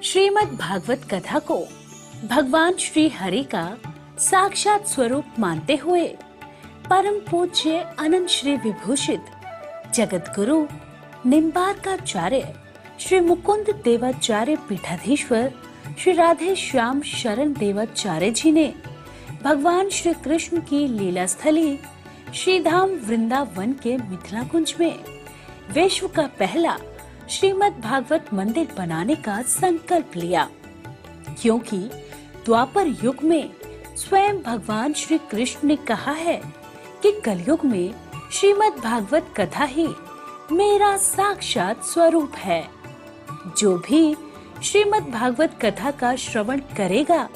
श्रीमद् भागवत कथा को भगवान श्री हरि का साक्षात स्वरूप मानते हुए परम पूज्य अनंत श्री विभूषित जगत गुरु निम्बार्काचार्य श्री मुकुंद देवाचार्य पीठाधीश्वर श्री राधे श्याम शरण देवाचार्य जी ने भगवान श्री कृष्ण की लीला स्थली श्री धाम वृंदावन के मिथिला कुंज में विश्व का पहला श्रीमद् भागवत मंदिर बनाने का संकल्प लिया, क्योंकि द्वापर युग में स्वयं भगवान श्री कृष्ण ने कहा है कि कलयुग में श्रीमद् भागवत कथा ही मेरा साक्षात स्वरूप है। जो भी श्रीमद् भागवत कथा का श्रवण करेगा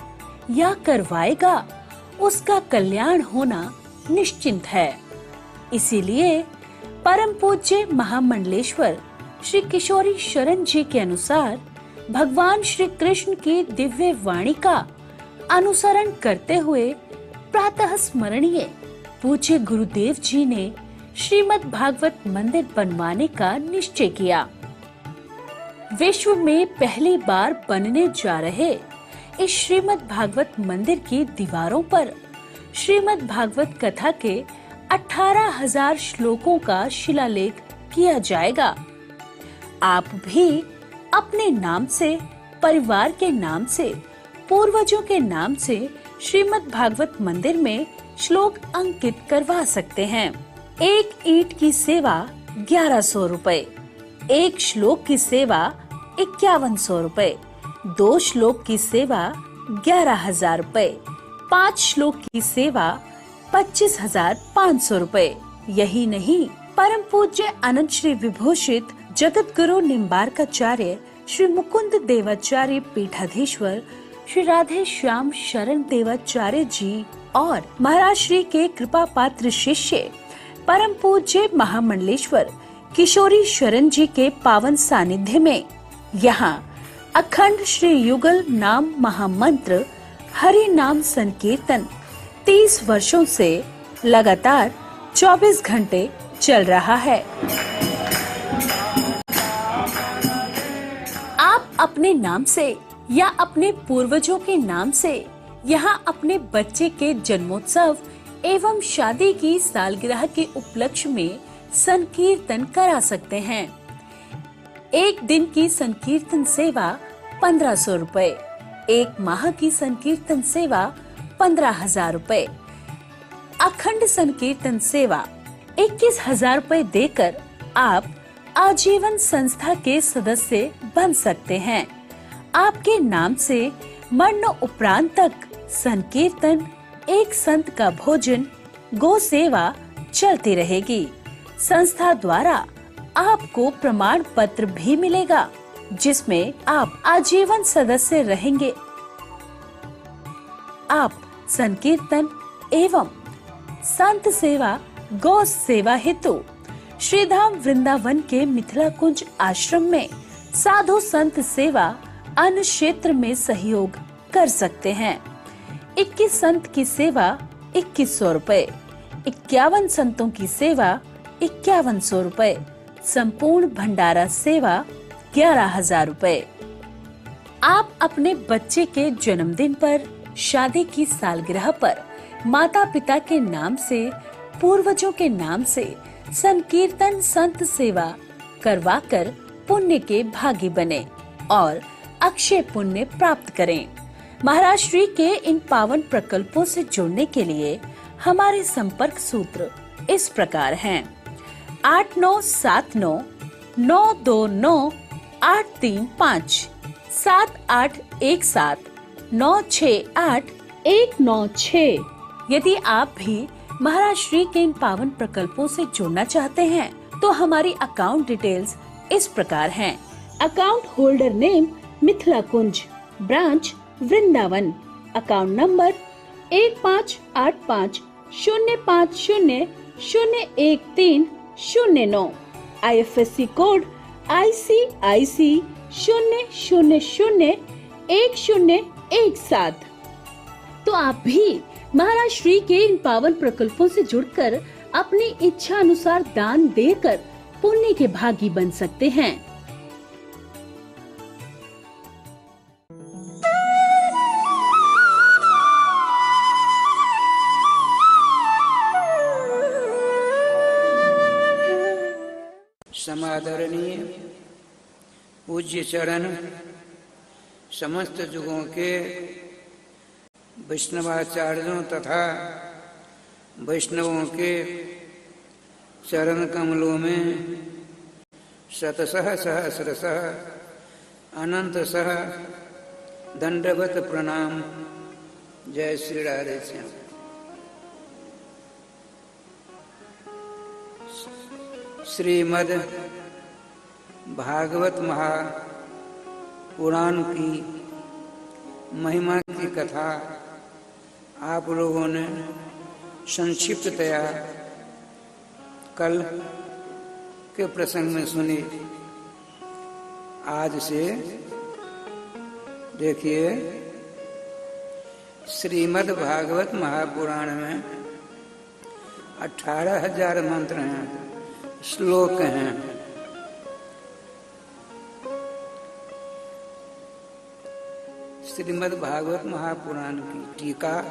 या करवाएगा उसका कल्याण होना निश्चिंत है। इसीलिए परम पूज्य महामंडलेश्वर श्री किशोरी शरण जी के अनुसार भगवान श्री कृष्ण की दिव्य वाणी का अनुसरण करते हुए प्रातः स्मरणीय पूज्य गुरुदेव जी ने श्रीमद् भागवत मंदिर बनवाने का निश्चय किया। विश्व में पहली बार बनने जा रहे इस श्रीमद् भागवत मंदिर की दीवारों पर श्रीमद् भागवत कथा के 18,000 श्लोकों का शिलालेख किया जाएगा। आप भी अपने नाम से, परिवार के नाम से, पूर्वजों के नाम से श्रीमद् भागवत मंदिर में श्लोक अंकित करवा सकते हैं। एक ईंट की सेवा 1100 रुपए, एक श्लोक की सेवा 5100 रुपए, 2 श्लोक की सेवा 11,000 रुपए, 5 श्लोक की सेवा 25,500 रुपए। यही नहीं, परम पूज्य अनंत श्री विभूषित जगत गुरु निम्बार्काचार्य श्री मुकुंद देवाचार्य पीठाधीश्वर श्री राधे श्याम शरण देवाचार्य जी और महाराज श्री के कृपा पात्र शिष्य परम पूज्य महामंडलेश्वर किशोरी शरण जी के पावन सानिध्य में यहाँ अखंड श्री युगल नाम महामंत्र हरि नाम संकीर्तन 30 वर्षों से लगातार 24 घंटे चल रहा है। आप अपने नाम से या अपने पूर्वजों के नाम से यहाँ अपने बच्चे के जन्मोत्सव एवं शादी की सालगिरह के उपलक्ष्य में संकीर्तन करा सकते हैं। एक दिन की संकीर्तन सेवा 1500 रुपए, एक माह की संकीर्तन सेवा 15,000 रुपए, अखंड संकीर्तन सेवा 21,000 रुपए देकर आप आजीवन संस्था के सदस्य बन सकते हैं। आपके नाम से मरण उपरांत तक संकीर्तन, एक संत का भोजन, गो सेवा चलती रहेगी। संस्था द्वारा आपको प्रमाण पत्र भी मिलेगा, जिसमें आप आजीवन सदस्य रहेंगे। आप संकीर्तन एवं संत सेवा, गौ सेवा हेतु श्रीधाम वृंदावन के मिथिला कुंज आश्रम में साधु संत सेवा अन्य क्षेत्र में सहयोग कर सकते हैं। 21 संत की सेवा 2100 रुपए, 51 संतों की सेवा 5100 रुपए, संपूर्ण भंडारा सेवा 11,000 रुपए। आप अपने बच्चे के जन्मदिन पर, शादी की सालगिरह पर माता पिता के नाम से, पूर्वजों के नाम से संकीर्तन संत सेवा करवाकर पुण्य के भागी बने और अक्षय पुण्य प्राप्त करें। महाराज श्री के इन पावन प्रकल्पों से जुड़ने के लिए हमारे संपर्क सूत्र इस प्रकार हैं: 8979 929 835, 7817 968 196। यदि आप भी महाराज श्री के इन पावन प्रकल्पों से जुड़ना चाहते हैं तो हमारी अकाउंट डिटेल्स इस प्रकार हैं। Account holder name Mithila Kunj, branch Vrindavan, account number 158505001309, IFSC code ICIC 0001017। तो आप भी महाराज श्री के इन पावन प्रकल्पों से जुड़कर अपनी इच्छा अनुसार दान देकर पुण्य के भागी बन सकते हैं। वंदनीय पूज्य चरण समस्त युगों के वैष्णवाचार्यों तथा वैष्णवों के चरण कमलों में शतशः सहस्रशः अनंतशः दंडवत प्रणाम। जय श्री राधे श्याम। श्रीमद् भागवत महापुराण की महिमा की कथा आप लोगों ने संक्षिप्ततया कल के प्रसंग में सुनी। आज से देखिए, श्रीमद् भागवत महापुराण में 18,000 मंत्र हैं, श्लोक हैं। श्रीमद् भागवत महापुराण की टीका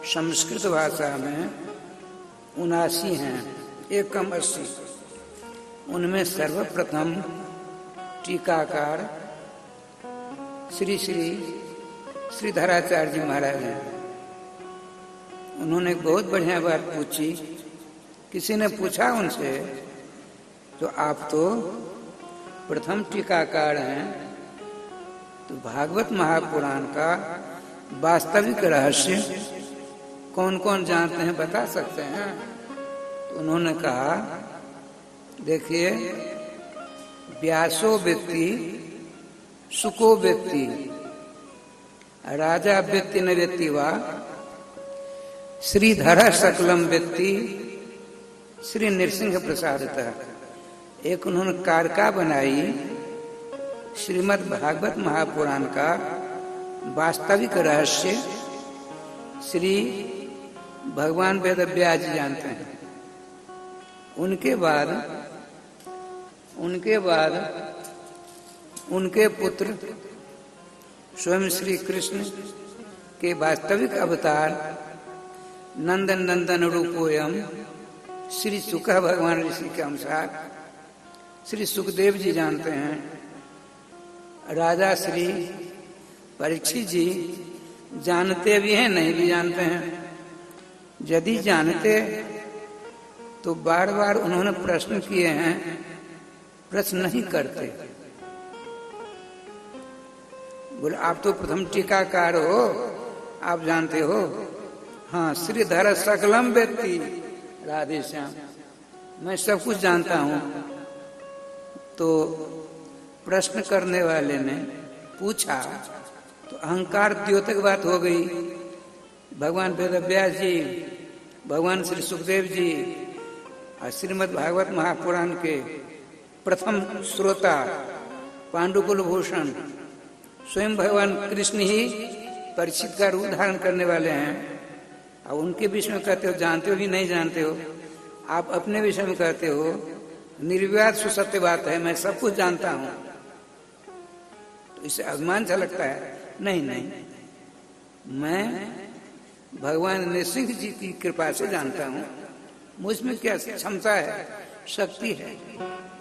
संस्कृत भाषा में 79 हैं, 180। उनमें सर्वप्रथम टीकाकार श्री श्रीधराचार्य जी महाराज हैं। उन्होंने बहुत बढ़िया बात पूछी। किसी ने पूछा उनसे, तो आप तो प्रथम टीकाकार हैं, तो भागवत महापुराण का वास्तविक रहस्य कौन कौन जानते हैं, बता सकते हैं? तो उन्होंने कहा, देखिए, व्यासो व्यक्ति सुको व्यक्ति राजा व्यक्ति न व्यक्ति वा श्रीधर सकलम व्यक्ति श्री नृसिंह प्रसादतः। एक उन्होंने कारका बनाई श्रीमद् भागवत महापुराण का वास्तविक रहस्य श्री भगवान वेद व्यास जी जानते हैं। उनके बाद उनके पुत्र स्वयं श्री कृष्ण के वास्तविक अवतार नंदन नंदन रूपोयम श्री सुख भगवान ऋषि के अनुसार श्री सुखदेव जी जानते हैं। राजा श्री परीक्षित जी जानते भी हैं, नहीं भी जानते हैं। यदि जानते तो बार बार उन्होंने प्रश्न किए हैं, प्रश्न नहीं करते। बोले, आप तो प्रथम टीकाकार हो, आप जानते हो। हाँ, श्रीधर सकलम व्यक्ति राधे श्याम, मैं सब कुछ जानता हूं। तो प्रश्न करने वाले ने पूछा तो अहंकार द्योतक बात हो गई। भगवान वेद व्यास जी, भगवान श्री सुखदेव जी और श्रीमद् भागवत महापुराण के प्रथम श्रोता पांडुकुल भूषण स्वयं भगवान कृष्ण ही परीक्षित का रूप धारण करने वाले हैं। और उनके विषय में कहते हो जानते हो कि नहीं जानते हो? आप अपने विषय में कहते हो निर्विवाद सुसत्य बात है, मैं सब कुछ जानता हूं। तो इससे अभिमान झलकता है। नहीं, मैं भगवान नृसिंह जी की कृपा से जानता हूं। मुझमें क्या क्षमता है, शक्ति है,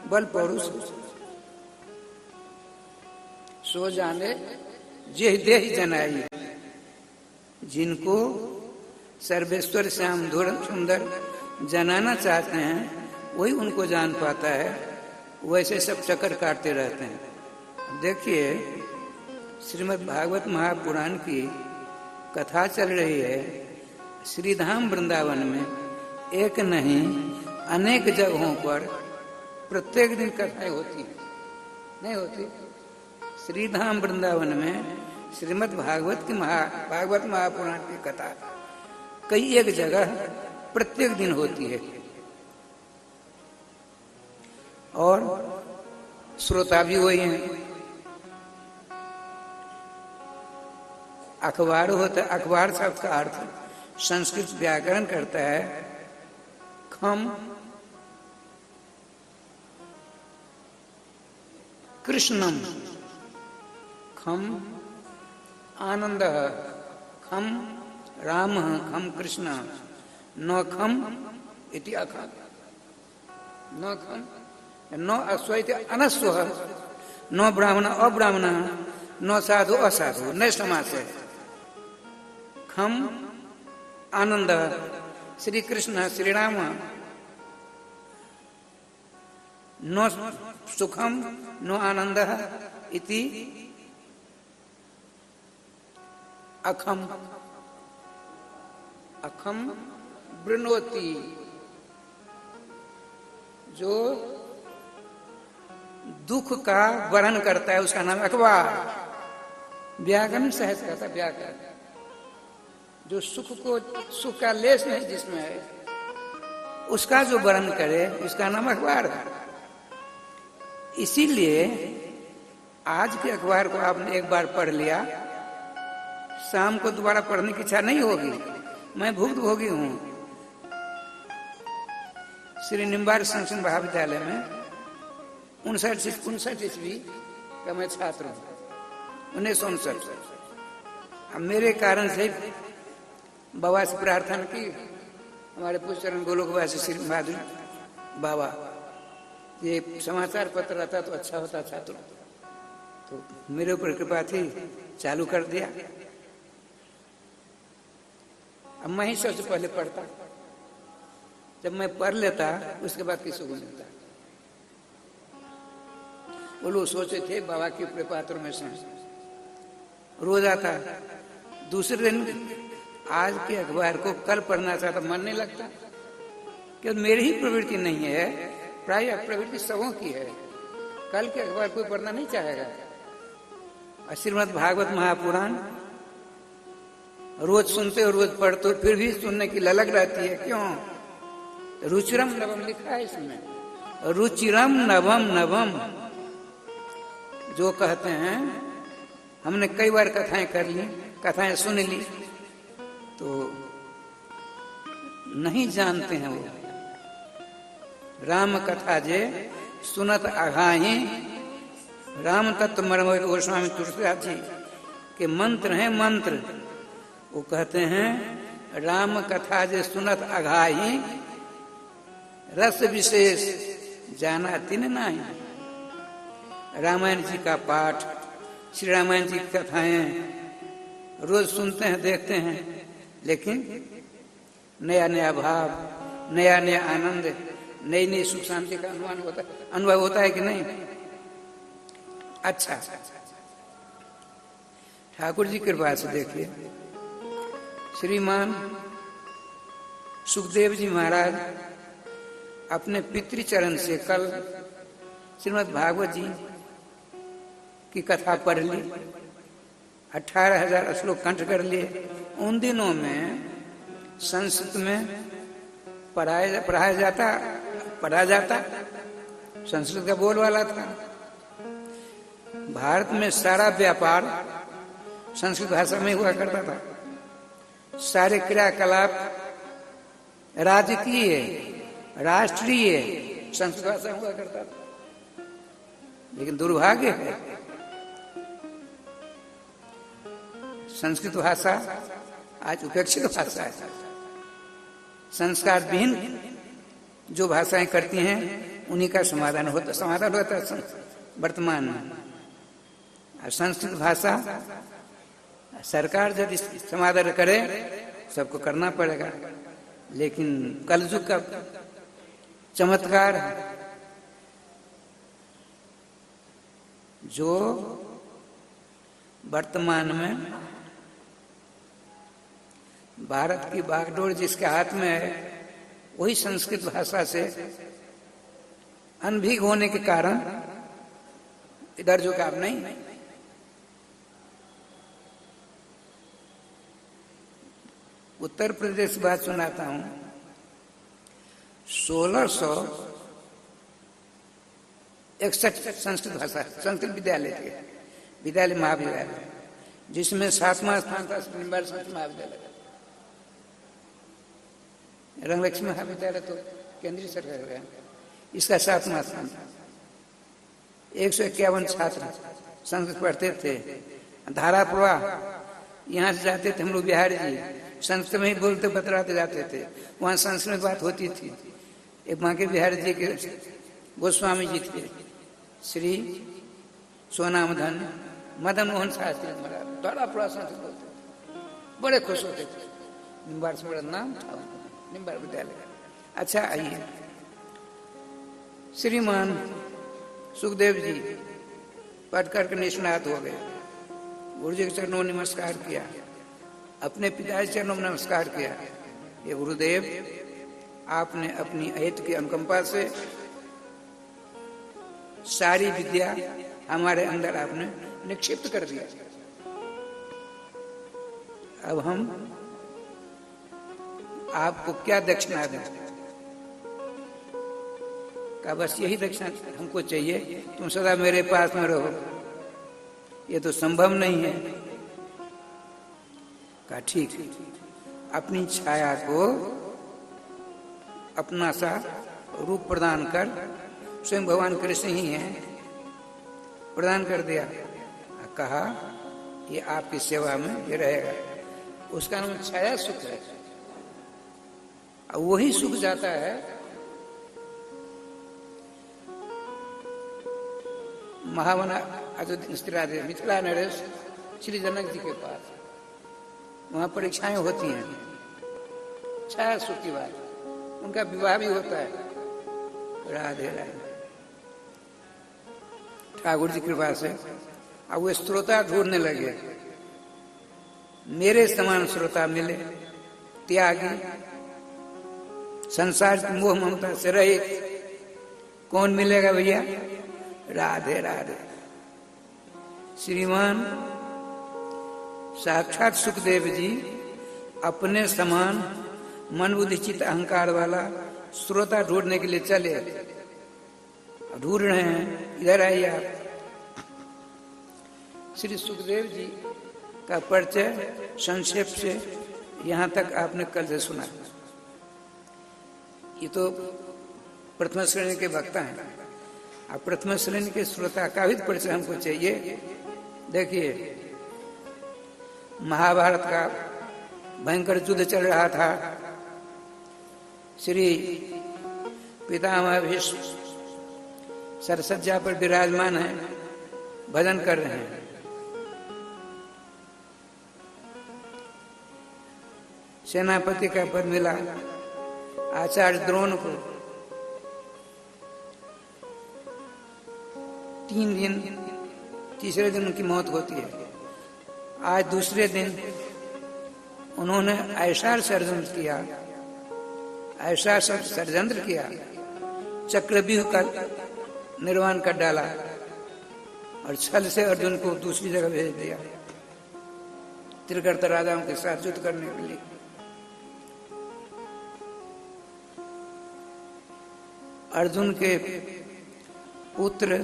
बल पौरुष। सो जाने जे देह जनाई। जिनको सर्वेश्वर श्याम धुर सुंदर जनाना चाहते हैं, वही उनको जान पाता है। वैसे सब चक्कर काटते रहते हैं। देखिए, श्रीमद् भागवत महापुराण की कथा चल रही है। श्रीधाम वृंदावन में एक नहीं अनेक जगहों पर प्रत्येक दिन कथाएं होती हैं, नहीं होती? श्रीधाम वृंदावन में श्रीमद् भागवत महापुराण की कथा कई एक जगह प्रत्येक दिन होती है। और श्रोता भी वही हैं। अखबार होता है, अखबार शब्द का अर्थ संस्कृत व्याकरण करता है खम कृष्णम, खम आनंद, खम राम, खम कृष्ण, न खम इति अखम, न खम न अश्वैत अनस्व, न ब्राह्मण अब्राह्मण, न साधु असाधु, न समास है। खम आनंद, श्री कृष्ण श्री राम, न सुखम न आनंद इति अखम, अखम वृणोति, जो दुख का वर्ण करता है उसका नाम अखबार। व्याकरण सहज कहता है, व्याकरण जो सुख का लेस नहीं जिसमें है उसका जो वर्ण करे उसका नाम अखबार है। इसीलिए आज के अखबार को आपने एक बार पढ़ लिया, शाम को दोबारा पढ़ने की इच्छा नहीं होगी। मैं भुक्तभोगी हूं। श्री निम्बार संस्कृत महाविद्यालय में 59 ईस्वी का मैं छात्र हूं, 1959। अब मेरे कारण से बाबा से प्रार्थना की, हमारे पूज्यचरण गोलोकवासी श्री माधुरी बाबा, ये समाचार पत्र रहता तो अच्छा होता छात्रों। तो मेरे ऊपर कृपा थी, चालू कर दिया। अब मैं ही सबसे पहले पढ़ता, जब मैं पढ़ लेता उसके बाद किसी को मिलता। वो लोग सोचे थे बाबा के प्रेपात्र में से रोज आता, दूसरे दिन आज के अखबार को कल पढ़ना चाहता, मन नहीं लगता, क्योंकि मेरी ही प्रवृत्ति नहीं है, प्राय प्रवृत्ति सबों की है। कल के अखबार कोई पढ़ना नहीं चाहेगा। श्रीमद् भागवत महापुराण रोज सुनते हो, रोज पढ़ते हो, फिर भी सुनने की ललक रहती है। क्यों? रुचिरम नवम लिखा है इसमें, रुचिरम नवम नवम। जो कहते हैं, हमने कई बार कथाएं कर ली, कथाएं सुन ली, तो नहीं जानते हैं वो। राम कथा जे सुनत अघाही, राम तत्व मरम गोस्वामी तुलसीदास जी के मंत्र हैं, मंत्र। वो कहते हैं राम कथा जे सुनत अघाही, रस विशेष जाना तिन नाही। रामायण जी का पाठ, श्री रामायण जी की कथाएं रोज सुनते हैं, देखते हैं, लेकिन नया नया भाव, नया नया आनंद, नई नई सुख शांति का अनुभव होता है कि नहीं? अच्छा, ठाकुर जी कृपा से देखिए, श्रीमान सुखदेव जी महाराज अपने पितृचरण से कल श्रीमद् भागवत जी की कथा पढ़ ली, 18,000 श्लोक कंठ कर लिए। उन दिनों में संस्कृत में पढ़ाया जाता, संस्कृत का बोलवाला था। भारत में सारा व्यापार संस्कृत भाषा में हुआ करता था। सारे क्रियाकलाप राजकीय, राष्ट्रीय संस्कृत भाषा हुआ करता था। लेकिन दुर्भाग्य है, संस्कृत भाषा आज उपेक्षित भाषा है। संस्कार विहीन जो भाषाएं करती हैं उन्हीं का समाधान होता है वर्तमान में। संस्कृत भाषा सरकार यदि समाधान करे, सबको करना पड़ेगा। लेकिन कलयुग का चमत्कार जो वर्तमान में भारत की बागडोर जिसके हाथ में है, वही संस्कृत भाषा से अनभिज्ञ होने के कारण इधर जो काम नहीं। उत्तर प्रदेश बात सुनाता हूं। 1661 संस्कृत भाषा, संस्कृत विद्यालय थे, विद्यालय महाविद्यालय, जिसमें 7वां स्थान था निम्बार संस्कृत महाविद्यालय। रंगलक्ष्मी महाविद्यालय तो केंद्रीय सरकार है, इसका 7वां स्थान था। 151 छात्र संस्कृत पढ़ते थे। धारा प्रवाह यहाँ से जाते थे हम लोग, बिहारी जी संस्कृत में ही बोलते बतलाते जाते थे। वहां संस्कृत में बात होती थी। एक वहां के बिहारी जी के गोस्वामी जी थे, श्री सोनाम धन्य मदन मोहन शास्त्री महाराज, बड़ा प्रश्न से बोलते थे, बड़े खुश होते थे। निम्बार से बड़ा नाम था निम्बार विद्यालय। अच्छा आइए, श्रीमान सुखदेव जी पढ़ करके निष्णात हो गए, गुरु जी के चरणों में नमस्कार किया, अपने पिता के चरणों में नमस्कार किया। ये गुरुदेव, आपने अपनी अहित की अनुकंपा से सारी विद्या हमारे अंदर आपने निक्षिप्त कर दिया। अब हम आपको क्या दक्षिणा दें? का बस यही दक्षिणा हमको चाहिए, तुम सदा मेरे पास में रहो। ये तो संभव नहीं है। कहा ठीक, अपनी छाया को अपना सा रूप प्रदान कर, स्वयं भगवान कृष्ण ही हैं, प्रदान कर दिया। कहा ये आपकी सेवा में ये रहेगा। उसका नाम छाया सुख है। वही सुख जाता है महावना अयोध्या मिथिला नरेश श्री जनक जी के पास। वहां परीक्षाएं होती हैं, छाया सुख की बात, उनका विवाह भी होता है। राधे राधे। ठाकुर जी कृपा से अब वो श्रोता ढूंढने लगे, मेरे समान श्रोता मिले, त्यागी, संसार की मोह ममता से रहित। कौन मिलेगा भैया? राधे राधे। श्रीमान साक्षात सुखदेव जी अपने समान मन बुद्धि चित्त अहंकार वाला श्रोता ढूंढने के लिए चले। ढूंढ रहे हैं, इधर आइए आप। श्री सुखदेव जी का परिचय संक्षेप से यहाँ तक आपने कल से सुना। ये तो प्रथम श्रेणी के वक्ता हैं। अब प्रथम श्रेणी के श्रोता का भी परिचय हमको चाहिए। देखिए, महाभारत का भयंकर युद्ध चल रहा था। श्री पितामह भीष्म सरसज्जा पर विराजमान है, भजन कर रहे हैं। सेनापति का पद मिला आचार्य द्रोण को। 3 दिन, तीसरे दिन उनकी मौत होती है। आज दूसरे दिन उन्होंने ऐसा षड्यंत्र किया, ऐसा षड्यंत्र किया, चक्रव्यूह का निर्माण कर डाला और छल से अर्जुन को दूसरी जगह भेज दिया, त्रिगर्त राजाओं के साथ युद्ध करने के लिए। अर्जुन के पुत्र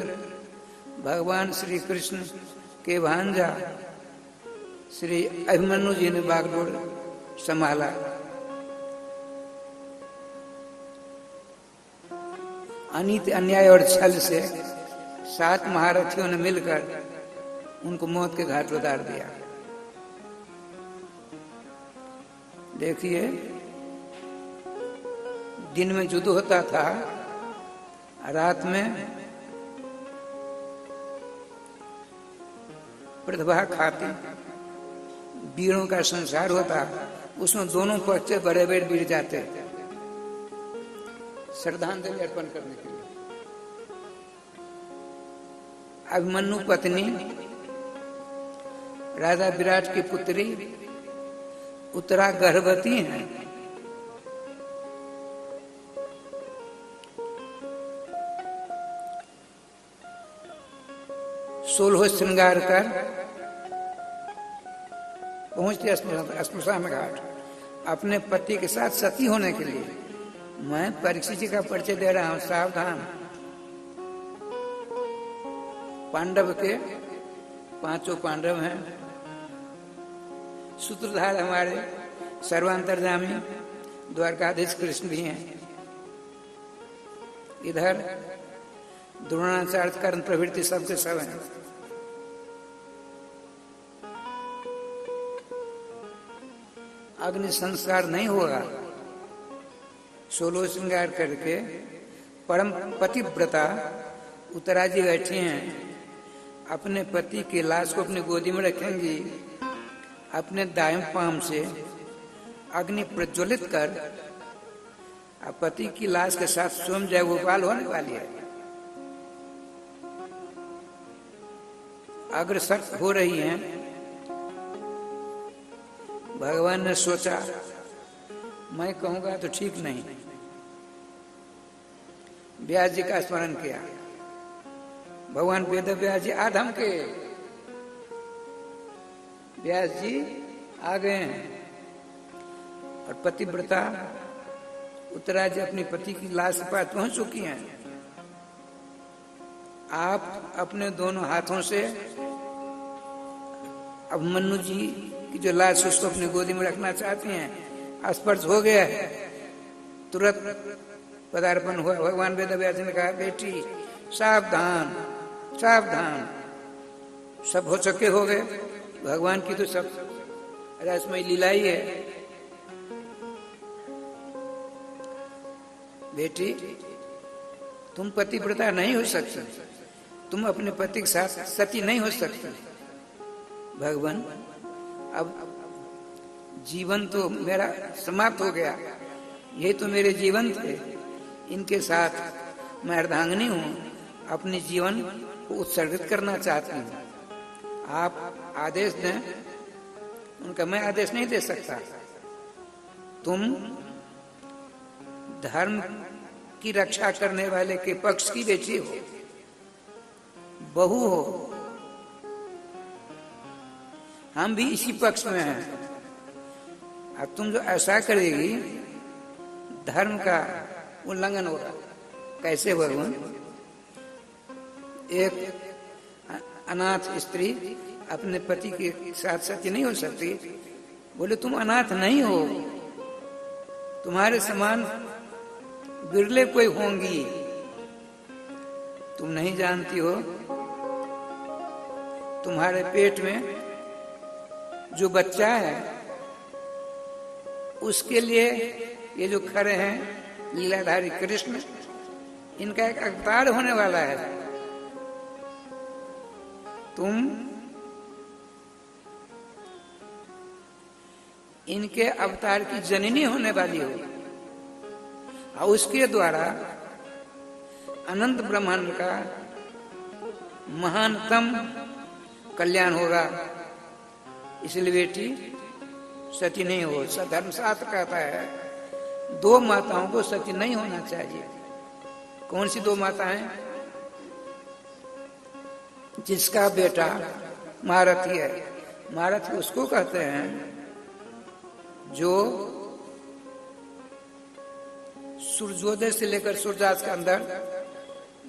भगवान श्री कृष्ण के भांजा श्री अभिमन्यु जी ने बागडोर संभाला। अनीति अन्याय और छल से 7 महारथियों ने मिलकर उनको मौत के घाट उतार दिया। देखिए, दिन में युद्ध होता था, रात में प्रतिभा खाती वीरों का संसार होता। उसमें दोनों पक्ष से बड़े बड़े वीर जाते श्रद्धांजलि अर्पण करने के लिए। अभिमन्यु पत्नी राजा विराट की पुत्री उत्तरा गर्भवती है। सोलह श्रृंगार कर पहुंचते श्मशान घाट अपने पति के साथ सती होने के लिए। मैं परीक्षित जी का परिचय दे रहा हूं, सावधान। पांडव के 5 पांडव हैं। सूत्रधार हमारे सर्वांतर्यामी द्वारकाधीश कृष्ण भी हैं। इधर द्रोणाचार्य कर्ण प्रवृत्ति सबके सब हैं। अग्नि संस्कार नहीं होगा। 16 श्रृंगार करके परम पतिव्रता उत्तरा जी बैठी हैं, अपने पति की लाश को अपनी गोदी में रखेंगी, अपने दाएं पांव से अग्नि प्रज्वलित कर पति की लाश के साथ स्वयं जय गोपाल होने वाली है। अग्रसर हो रही हैं। भगवान ने सोचा मैं कहूंगा तो ठीक नहीं, व्यास जी का स्मरण किया। भगवान वेद व्यास जी आधम के व्यास जी आ गए हैं और पतिव्रता उत्तरा जी अपनी पति की लाश के पास पहुंच चुकी हैं। आप अपने दोनों हाथों से अब मन्नू जी की जो लाश उसको अपनी गोदी में रखना चाहती हैं। स्पर्श हो गया है, तुरंत पदार्पण हुआ। भगवान वेद व्यास ने कहा बेटी सावधान सावधान, सब हो चुके हो गए। भगवान की तो सब रसमयी लीला ही है। बेटी तुम पतिव्रता नहीं हो सकती, तुम अपने पति के साथ सती नहीं हो सकती। भगवान अब जीवन तो मेरा समाप्त हो गया, ये तो मेरे जीवन थे, इनके साथ मैं अर्धांगिनी हूं, अपने जीवन को उत्सर्गित करना चाहती हूं। आप आदेश दें। उनका मैं आदेश नहीं दे सकता। तुम धर्म की रक्षा करने वाले के पक्ष की बेटी हो, बहू हो, हम भी इसी पक्ष में हैं। अब तुम जो ऐसा करेगी धर्म का उल्लंघन होगा। कैसे भगवान? एक अनाथ स्त्री अपने पति के साथ सती नहीं हो सकती। बोले तुम अनाथ नहीं हो, तुम्हारे समान बिरले कोई होंगी। तुम नहीं जानती हो तुम्हारे पेट में जो बच्चा है उसके लिए ये जो खड़े हैं लीलाधारी कृष्ण, इनका एक अवतार होने वाला है। तुम इनके अवतार की जननी होने वाली हो और उसके द्वारा अनंत ब्रह्मांड का महानतम कल्याण होगा। इसलिए बेटी सती नहीं हो। धर्मशास्त्र कहता है दो माताओं को सती नहीं होना चाहिए। कौन सी दो माताएं? जिसका बेटा महारथी है। महारथी उसको कहते हैं जो सूर्योदय से लेकर सूर्यास्त के अंदर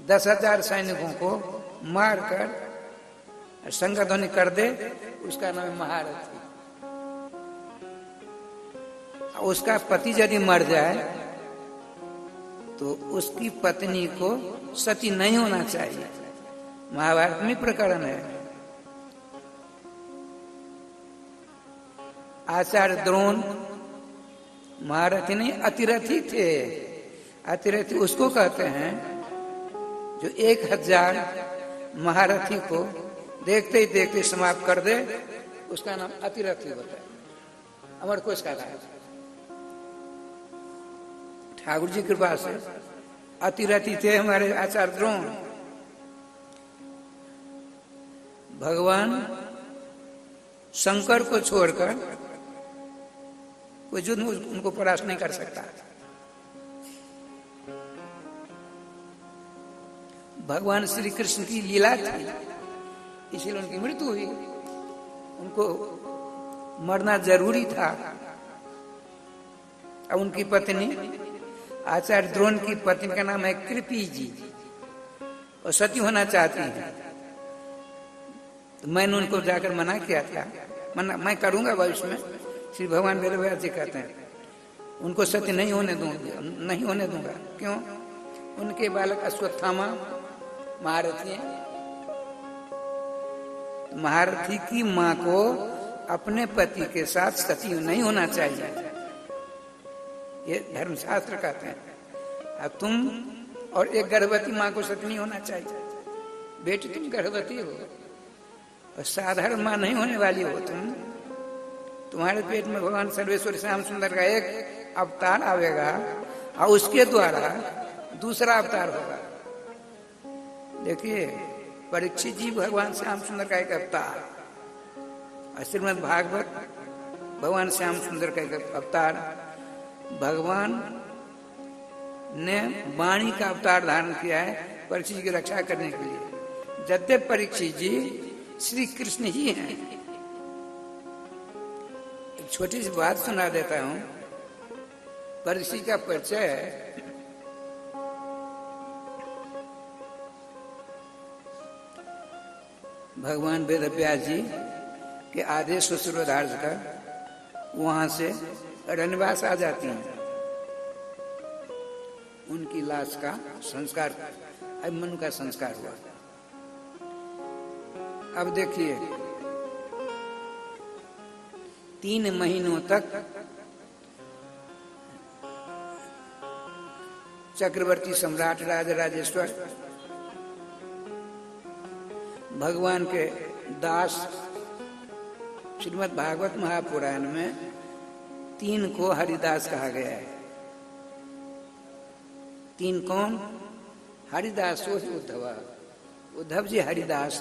10,000 सैनिकों को मारकर संगध्वनि कर दे, उसका नाम है महारथी। उसका पति यदि मर जाए तो उसकी पत्नी को सती नहीं होना चाहिए। महाभारत में प्रकरण है। आचार्य द्रोण महारथी नहीं अतिरथी थे। अतिरथी उसको कहते हैं जो 1000 महारथी को देखते ही देखते समाप्त कर दे, उसका नाम अतिरथी होता है। अमरकोश का है। ठाकुर जी कृपा से अतिरथी थे हमारे आचार्य द्रोण। भगवान शंकर को छोड़कर कोई युद्ध उनको परास्त नहीं कर सकता। भगवान श्री कृष्ण की लीला थी, इसलिए उनकी मृत्यु हुई। उनको मरना जरूरी था। अब उनकी पत्नी आचार्य द्रोण की पत्नी का नाम है कृपी जी, और सती होना चाहती है। तो मैंने उनको जाकर मना किया था। मैं करूंगा भविष्य में। श्री भगवान वेद व्यास जी कहते हैं उनको सती नहीं होने दूंगा। क्यों? उनके बालक अश्वत्थामा महारथी है। महारथी की मां को अपने पति के साथ सती नहीं होना चाहिए, ये धर्मशास्त्र कहते हैं। अब तुम और एक गर्भवती माँ को शक नहीं होना चाहिए। बेटी तुम गर्भवती हो और साधारण माँ नहीं होने वाली हो तुम। तुम्हारे पेट में भगवान सर्वेश्वर श्याम सुंदर का एक अवतार आवेगा और उसके द्वारा दूसरा अवतार होगा। देखिए, परीक्षित जी भगवान श्याम सुंदर का एक अवतार, और श्रीमद् भागवत भगवान श्याम सुंदर का एक अवतार। भगवान ने वाणी का अवतार धारण किया है परीक्षित की रक्षा करने के लिए। यद्यपि परीक्षित जी श्री कृष्ण ही हैं। एक छोटी सी बात सुना देता हूं। परीक्षित का परिचय भगवान वेदव्यास जी के आदेश ससुर धार्ज कर वहां से रनवास आ जाती हैं। उनकी लाश का संस्कार, अभिमन्यु का संस्कार हुआ। अब देखिए, 3 महीनों तक चक्रवर्ती सम्राट राजराजेश्वर भगवान के दास, श्रीमद् भागवत महापुराण में 3 को हरिदास कहा गया है। 3 कौन? हरिदास उद्धव जी हरिदास।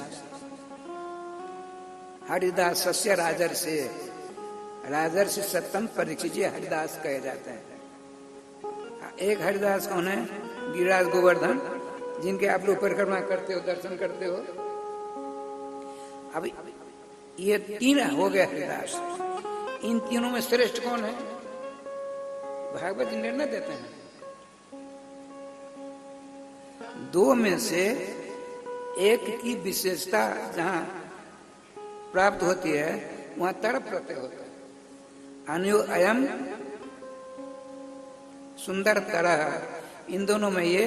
हरिदास सस्य राजर्षि सत्तम परीक्षित जी हरिदास कहे जाते हैं। एक हरिदास कौन है? गिरिराज गोवर्धन, जिनके आप लोग परिक्रमा करते हो, दर्शन करते हो। अब ये 3 हो गए हरिदास। इन तीनों में श्रेष्ठ कौन है? भागवत जी निर्णय देते हैं। 2 में से एक की विशेषता जहां प्राप्त होती है वहां तड़प प्रत्यय होता है। अनु अयम सुंदर तरह, इन दोनों में ये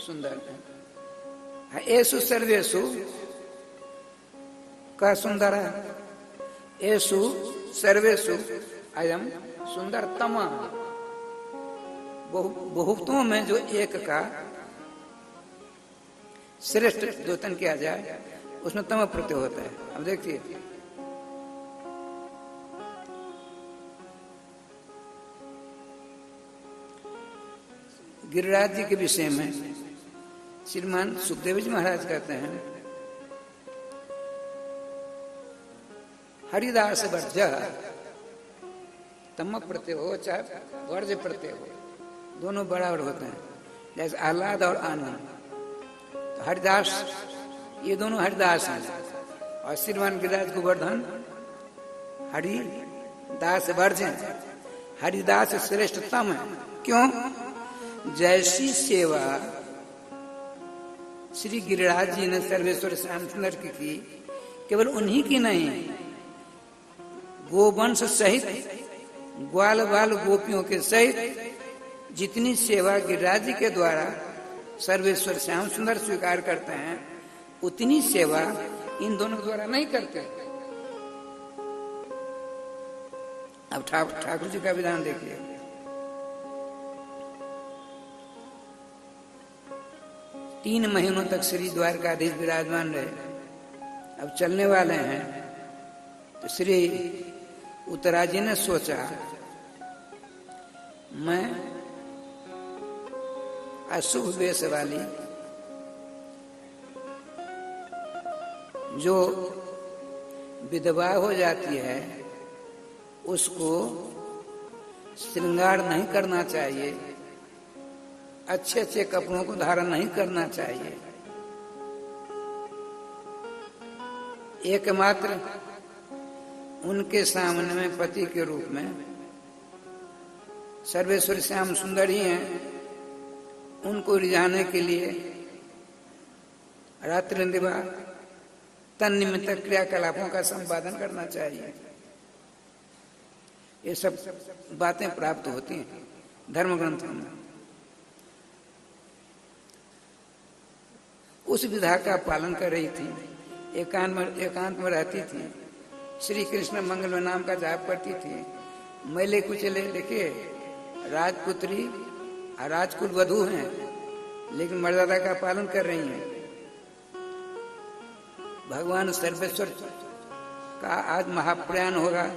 सुंदर है। एसु सर्वेशु का सुंदर है। एसु सर्वेशु अयम सुंदरतम। बहुतों में जो एक का श्रेष्ठ द्योतन किया जाए उसमें तम प्रत्यय होता है। अब देखिए, गिरिराज जी के विषय में श्रीमान सुखदेव जी महाराज कहते हैं, हरिदास वर्ज, तम प्रत्यय हो चाहे वर्ज प्रत्यय हो, दोनों बराबर होते हैं। जैसे आह्लाद और आनंद, तो हरिदास, ये दोनों हरिदास हैं। और श्रीमान गिरिराज गोवर्धन हरिदास वर्ज हैं। हरिदास श्रेष्ठतम है। क्यों? जैसी सेवा श्री गिरिराज जी ने सर्वेश्वर श्याम सुंदर की, केवल उन्हीं की नहीं, गोवंश सहित ग्वाल बाल गोपियों के सहित जितनी सेवा गिरिराज जी के द्वारा सर्वेश्वर श्याम सुंदर स्वीकार करते हैं, उतनी सेवा इन दोनों द्वारा नहीं करते। अब ठाकुर जी का विधान देखिए। तीन महीनों तक श्री द्वारकाधीश विराजमान रहे। अब चलने वाले हैं, तो श्री उत्तरा जी ने सोचा, मैं अशुभ वेश वाली जो विधवा हो जाती है उसको श्रृंगार नहीं करना चाहिए, अच्छे अच्छे कपड़ों को धारण नहीं करना चाहिए। एकमात्र उनके सामने में पति के रूप में सर्वेश्वर श्याम सुंदर ही हैं। उनको रिझाने के लिए रात्रि दिवा तन निमित्त क्रियाकलापों का संपादन करना चाहिए। ये सब बातें प्राप्त होती हैं धर्म ग्रंथों में। उस विधा का पालन कर रही थी, एकांत में रहती थी, श्री कृष्ण मंगल नाम का जाप करती थी। मैले कुचले, देखिए राजपुत्री और राजकुल वधू हैं, लेकिन मर्यादा का पालन कर रही हैं। भगवान सर्वेश्वर का आज महाप्रयाण होगा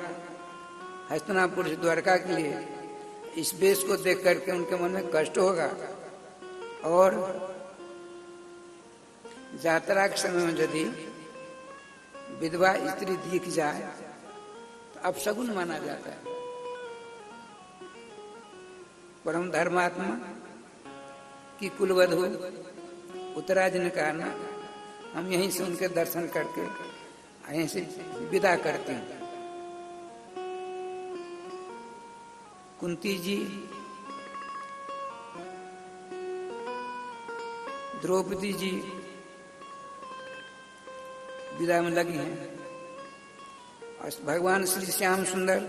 हस्तिनापुर से द्वारका के लिए। इस वेश को देख करके उनके मन में कष्ट होगा, और यात्रा के समय में यदि विधवा स्त्री दिख जाए तो अपशगुन माना जाता है। परम धर्मात्मा की कुलवधु उत्तराज ने कहा ना, हम यहीं से उनके दर्शन करके यहीं से विदा करते हैं। कुंती जी द्रौपदी जी विदा में लगी हैं, और भगवान श्री श्याम सुंदर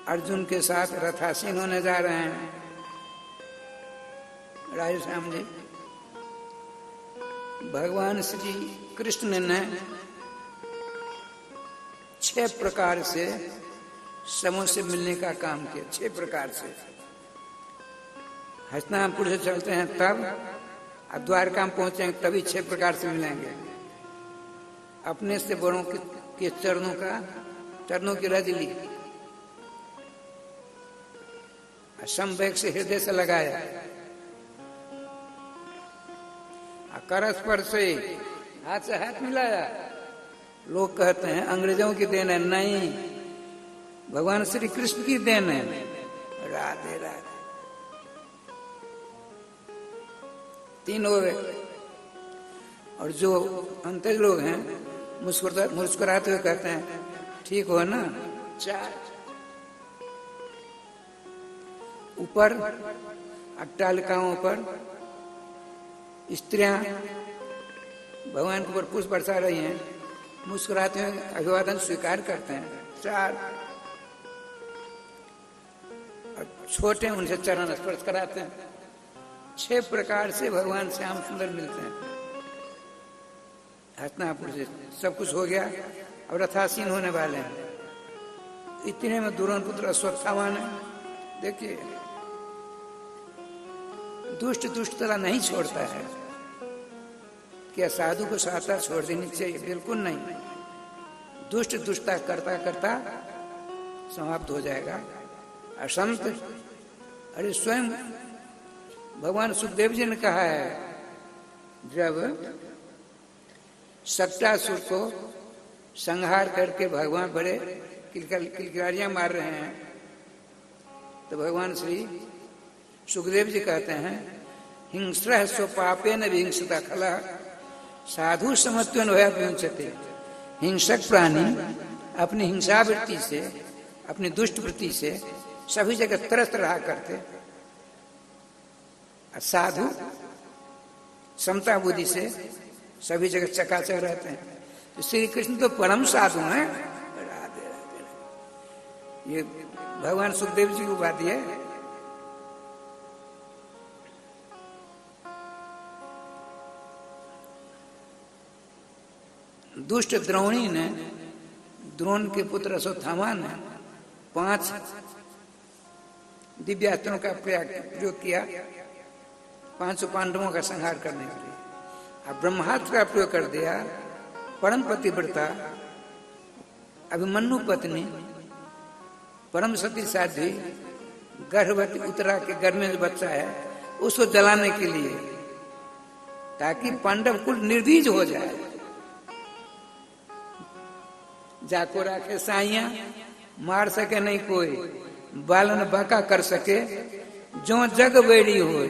अर्जुन के साथ रथासीन होने जा रहे हैं। राधे श्याम जी, भगवान श्री कृष्ण ने 6 प्रकार से समों से मिलने का काम किया। 6 प्रकार से हस्तिनापुर से चलते हैं तब, और द्वारका में पहुंचेंगे तभी 6 प्रकार से मिलेंगे। अपने से बड़ों के चरणों की रज ली, समवेग से हृदय से लगाया, कर स्पर्श से हाथ से हाथ मिलाया। लोग कहते हैं अंग्रेजों की देन है, नहीं, भगवान श्री कृष्ण की देन है। राधे राधे। 3 हो गए, और जो अंतर लोग हैं मुस्कुराते हुए कहते हैं ठीक हो ना। 4 ऊपर अट्टालिकाओं पर स्त्रियां भगवान के ऊपर पुष्प बरसा रही हैं, मुस्कुराते हुए अभिवादन स्वीकार करते हैं। 4 और छोटे उनसे चरण स्पर्श कराते हैं। 6 प्रकार से भगवान श्याम सुंदर मिलते हैं। हस्तिनापुर से सब कुछ हो गया, अब रथासीन होने वाले हैं। इतने में दुर्योधन पुत्र अश्वत्थामा ने, देखिए दुष्ट तरह नहीं छोड़ता है। क्या साधु को साता छोड़ देनी चाहिए? बिल्कुल नहीं। दुष्टता करता करता समाप्त हो जाएगा। असंत, अरे स्वयं भगवान सुखदेव जी ने कहा है, जब सट्टासुर को संहार करके भगवान बड़े किलकारियां मार रहे हैं, तो भगवान श्री सुखदेव जी कहते हैं, हिंस्रः स्वपापेन विहिंसता खला साधु समत्वेन भयापयुंचते। हिंसक प्राणी अपनी हिंसावृत्ति से, अपनी दुष्ट वृत्ति से सभी जगह त्रस्त रहा करते, साधु समता बुद्धि से सभी जगह चकाचक रहते हैं। तो श्री कृष्ण तो परम साधु हैं। राधे राधे। ये भगवान सुखदेव जी की बात है। दुष्ट द्रोणी ने, द्रोण के पुत्र अश्वत्थामा ने 5 दिव्यास्त्रों का प्रयोग किया 5 पांडवों का संहार करने के लिए। अब ब्रह्मास्त्र का प्रयोग कर दिया। परम पतिव्रता अभिमन्यु पत्नी, परम सती साध्वी, गर्भवती उत्तरा के गर्भ में जो बच्चा है उसको जलाने के लिए, ताकि पांडव कुल निर्बीज हो जाए। जाको राखे साइया, मार सके नहीं कोई, बालन बाका कर सके, जो जग बेड़ी हो।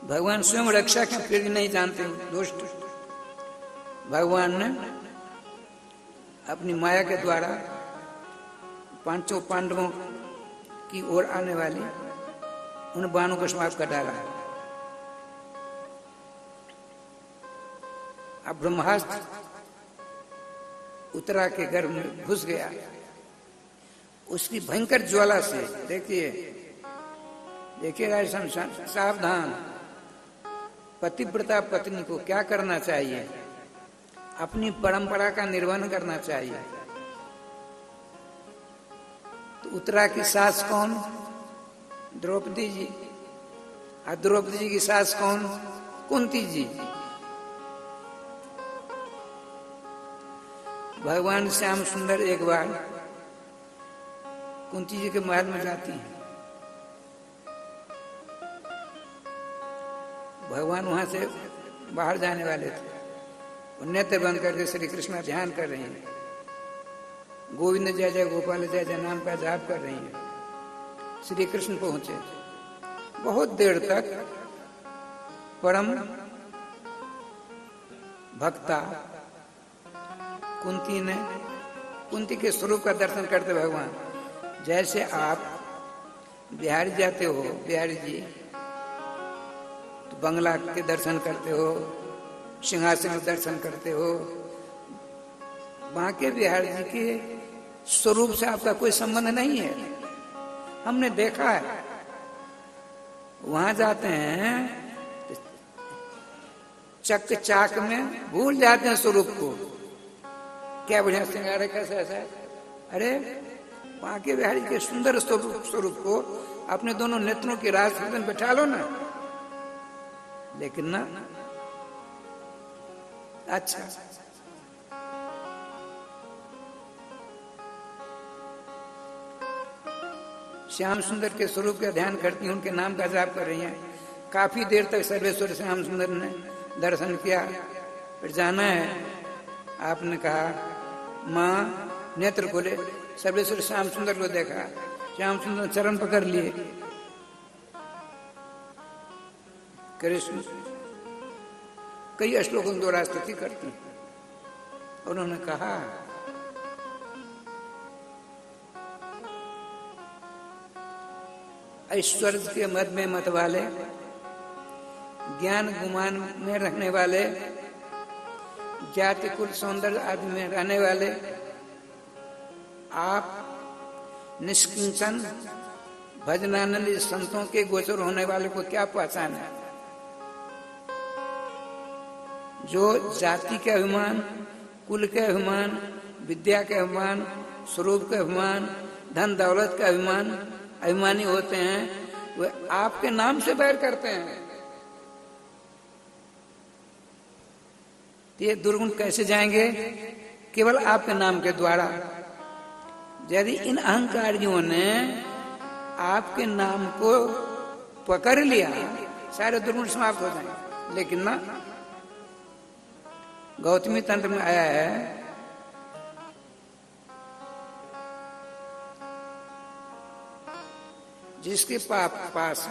भगवान स्वयं रक्षा के फिर भी नहीं जानते दुष्ट। भगवान ने अपनी माया के द्वारा 5 पांडवों की ओर आने वाली उन बाणों को समाप्त कर डाला। अब ब्रह्मास्त्र उत्तरा के गर्भ में घुस गया। उसकी भयंकर ज्वाला से, देखिए राजस्थान, सावधान। पतिव्रता पत्नी को क्या करना चाहिए? अपनी परंपरा का निर्वहन करना चाहिए। तो उत्तरा की सास कौन? द्रौपदी जी। और द्रौपदी जी की सास कौन? कुंती जी। भगवान श्याम सुंदर एक बार कुंती जी के महल में जाती हैं। भगवान वहां से बाहर जाने वाले थे, वो नेत्र बंद करके श्री कृष्ण ध्यान कर रही हैं, गोविंद जय जय गोपाल जय जय नाम का जाप कर रही हैं। श्री कृष्ण पहुंचे, बहुत देर तक परम भक्ता कुंती के स्वरूप का दर्शन करते भगवान। जैसे आप बिहारी जाते हो, बिहारी जी तो बंगला के दर्शन करते हो, सिंहासन के दर्शन करते हो, बांके बिहारी जी के स्वरूप से आपका कोई संबंध नहीं है। हमने देखा है, वहां जाते हैं चक चाक में भूल जाते हैं स्वरूप को। क्या बढ़िया श्रृंगार है, कैसा ऐसा है। अरे बांके बिहारी के सुंदर स्वरूप को अपने दोनों नेत्रों की राज में बैठा लो ना, लेकिन ना अच्छा श्याम सुंदर के स्वरूप का ध्यान करती हैं, उनके नाम का जाप कर रही हैं। काफी देर तक सर्वेश्वर श्याम सुंदर ने दर्शन किया, फिर जाना है। आपने कहा माँ नेत्र खोले, सर्वेश्वर श्याम सुंदर को देखा, श्याम सुंदर चरण पकड़ लिए। कृष्ण कई श्लोकों में दोहरा स्तुति करती, उन्होंने कहा ऐश्वर्य के मद में मत वाले, ज्ञान गुमान में रहने वाले, जाति कुल सौंदर्य आदि में रहने वाले, आप निष्किंचन भजनानंद संतों के गोचर होने वाले को क्या पहचान है? जो जाति के अभिमान, कुल के अभिमान, विद्या के अभिमान, स्वरूप के अभिमान, धन दौलत के अभिमानी होते हैं, वे आपके नाम से बैर करते हैं। ये दुर्गुण कैसे जाएंगे? केवल आपके नाम के द्वारा। यदि इन अहंकारियों ने आपके नाम को पकड़ लिया, सारे दुर्गुण समाप्त हो जाएंगे। लेकिन ना, गौतमी तंत्र में आया है जिसके पास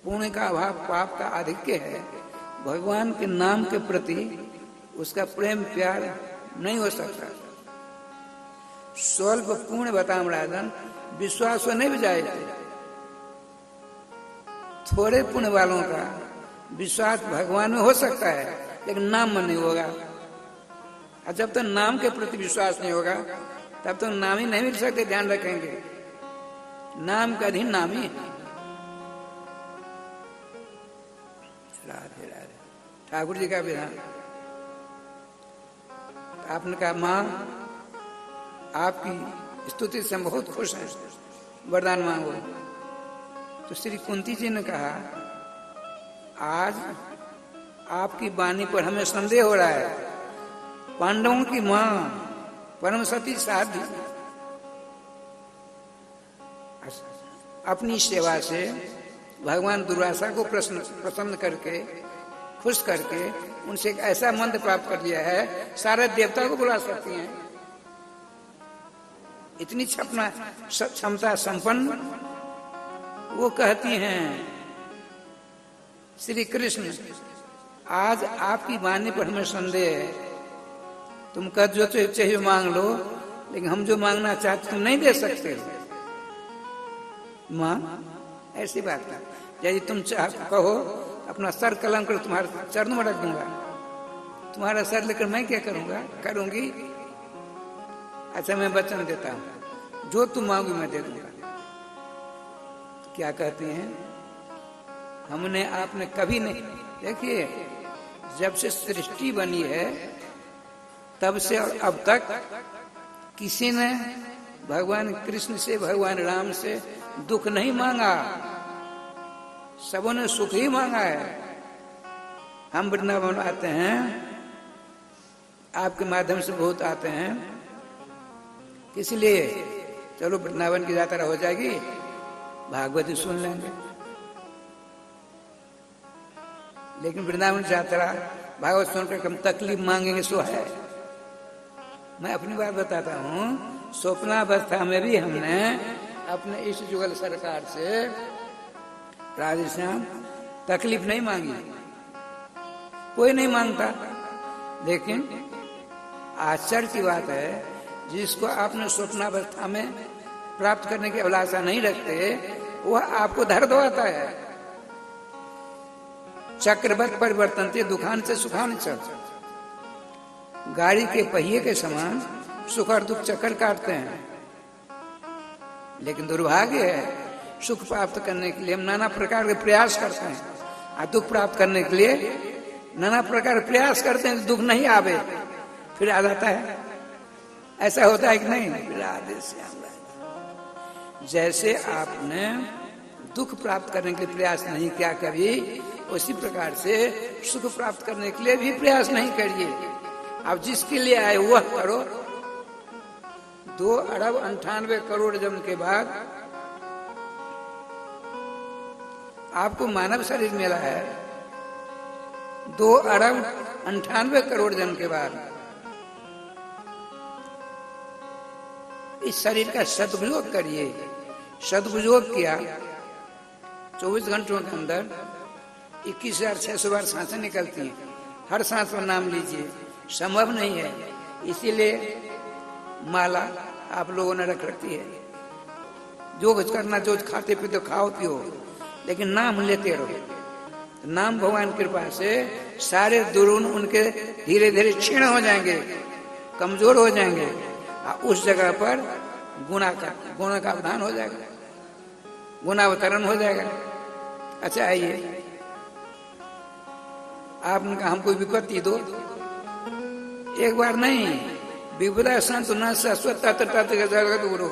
पुण्य का अभाव, पाप का आधिक्य है, भगवान के नाम के प्रति उसका प्रेम प्यार नहीं हो सकता। स्वल्प पुण्य बताम राजन विश्वास को नहीं बजाए। थोड़े पुण्य वालों का विश्वास भगवान में हो सकता है, लेकिन नाम में नहीं होगा। और जब तक नाम के प्रति विश्वास नहीं होगा, तब तक नाम ही नहीं मिल सकते। ध्यान रखेंगे, नाम का अधीन नाम ही है। राधे राधे। ठाकुर जी का विधान। आपने कहा मां आपकी स्तुति से हम बहुत खुश हैं, वरदान मांगो। तो श्री कुंती जी ने कहा आज आपकी वाणी पर हमें संदेह हो रहा है। पांडवों की मां परम सती साध्वी अपनी सेवा से भगवान दुर्वासा को प्रसन्न करके, खुश करके उनसे एक ऐसा मंत्र प्राप्त कर लिया है, सारे देवता को बुला सकती हैं। इतनी क्षमता संपन्न वो कहती हैं श्री कृष्ण आज आपकी वाणी पर हमें संदेह है। तुम कह जो चाहिए मांग लो, लेकिन हम जो मांगना चाहते तुम नहीं दे सकते। माँ ऐसी बात है, यदि तुम कहो अपना सर कलम कर तुम्हारे चरणों में रख दूंगा। तुम्हारा सर लेकर मैं क्या करूंगी? अच्छा मैं वचन देता हूं, जो तुम मांगो मैं दे दूंगा। क्या कहते हैं? हमने आपने कभी नहीं, देखिए जब से सृष्टि बनी है तब से और अब तक किसी ने भगवान कृष्ण से, भगवान राम से दुख नहीं मांगा। सबों ने सुख ही मांगा है। हम वृंदावन आते हैं, आपके माध्यम से बहुत आते हैं, इसलिए चलो वृंदावन की यात्रा हो जाएगी, भागवती सुन लेंगे। लेकिन वृंदावन की यात्रा भागवत सुनकर हम तकलीफ मांगेंगे सो है। मैं अपनी बात बताता हूँ, स्वप्नावस्था में भी हमने अपने इस जुगल सरकार से राधेश्याम तकलीफ नहीं मांगी, कोई नहीं मांगता। लेकिन आश्चर्य की बात है, जिसको आपने स्वप्नावस्था में प्राप्त करने की अभिलाषा नहीं रखते, वह आपको दर्द होता है। चक्रवत परिवर्तन से दुखान से सुखान चल, गाड़ी के पहिए के समान सुख और दुख चक्कर काटते हैं। लेकिन दुर्भाग्य है, सुख प्राप्त करने के लिए हम नाना प्रकार के प्रयास करते हैं, और दुख प्राप्त करने के लिए नाना प्रकार प्रयास करते हैं, दुख नहीं आवे, फिर आ जाता है। ऐसा होता है कि नहीं? राधे श्याम। जैसे आपने दुख प्राप्त करने के लिए प्रयास नहीं किया कभी, उसी प्रकार से सुख प्राप्त करने के लिए भी प्रयास नहीं करिए। आप जिसके लिए आए वह करो। 2 अरब 98 करोड़ जन्म के बाद आपको मानव शरीर मिला है। 2 अरब 98 करोड़ जन्म के बाद इस शरीर का सदुपयोग करिए। सदुपयोग किया, 24 घंटों के अंदर 21,600 बार सांसें निकलती हैं। हर सांस पर नाम लीजिए, संभव नहीं है। इसीलिए माला आप लोगों ने रख रखी है। जो कुछ करना, जो खाते पीते खाओ पियो, लेकिन नाम लेते रहो। नाम भगवान की कृपा से सारे दुर्गुण उनके धीरे धीरे क्षीण हो जाएंगे, कमजोर हो जाएंगे, और उस जगह पर गुण का अवधान हो जाएगा, गुणावतरण हो जाएगा। अच्छा आइए, आपने कहा हमको विपत्ति दो। एक बार नहीं, विपदा संत न शाश्वत गुरु।